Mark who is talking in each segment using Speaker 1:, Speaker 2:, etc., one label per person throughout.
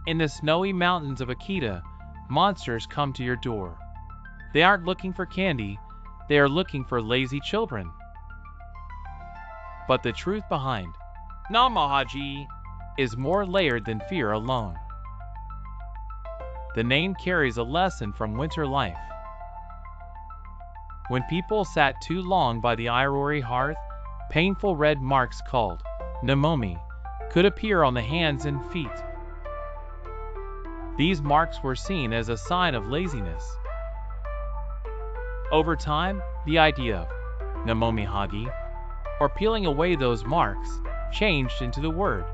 Speaker 1: In the snowy mountains of Akita, monsters come to your door. They aren't looking for candy, they are looking for lazy children. But the truth behind Namahage is more layered than fear alone. The name carries a lesson from winter life. When people sat too long by the irory hearth, painful red marks called Namahage could appear on the hands and feet. These marks were seen as a sign of laziness. Over time, the idea of Namahage, or peeling away those marks, changed into the word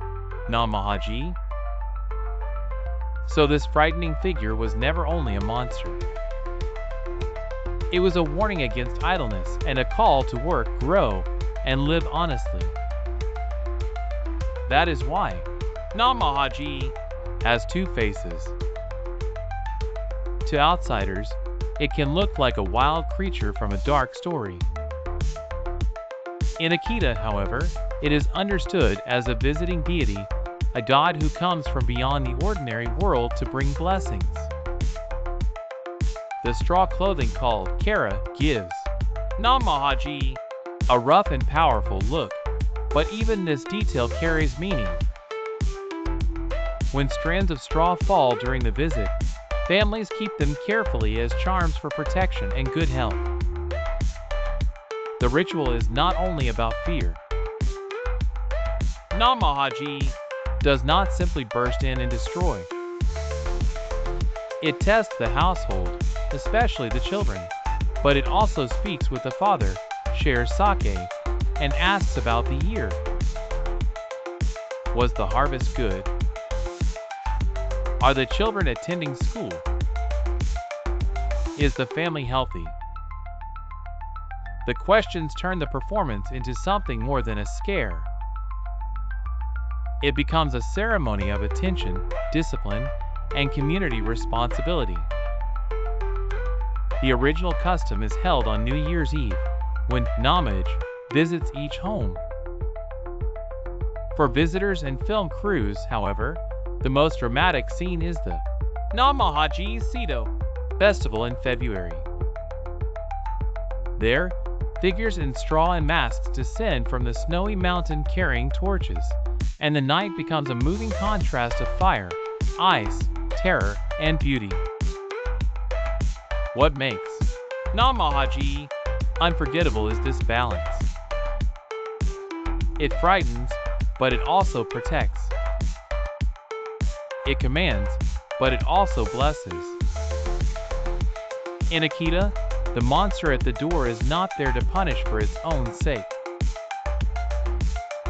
Speaker 1: Namahage. So this frightening figure was never only a monster. It was a warning against idleness and a call to work, grow, and live honestly. That is why Namahage has two faces. To outsiders, it can look like a wild creature from a dark story. In Akita, however, it is understood as a visiting deity, a god who comes from beyond the ordinary world to bring blessings. The straw clothing called Kara gives Namahage a rough and powerful look, but even this detail carries meaning. When strands of straw fall during the visit, families keep them carefully as charms for protection and good health. The ritual is not only about fear. Namahage does not simply burst in and destroy. It tests the household, especially the children, but it also speaks with the father, shares sake, and asks about the year. Was the harvest good? Are the children attending school? Is the family healthy? The questions turn the performance into something more than a scare. It becomes a ceremony of attention, discipline, and community responsibility. The original custom is held on New Year's Eve, when Namahage visits each home. For visitors and film crews, however, the most dramatic scene is the Namahage Sedo Festival in February. There, figures in straw and masks descend from the snowy mountain carrying torches, and the night becomes a moving contrast of fire, ice, terror, and beauty. What makes Namahage unforgettable is this balance. It frightens, but it also protects. It commands, but it also blesses. In Akita, the monster at the door is not there to punish for its own sake.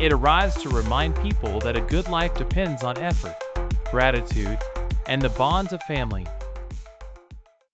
Speaker 1: It arrives to remind people that a good life depends on effort, gratitude, and the bonds of family.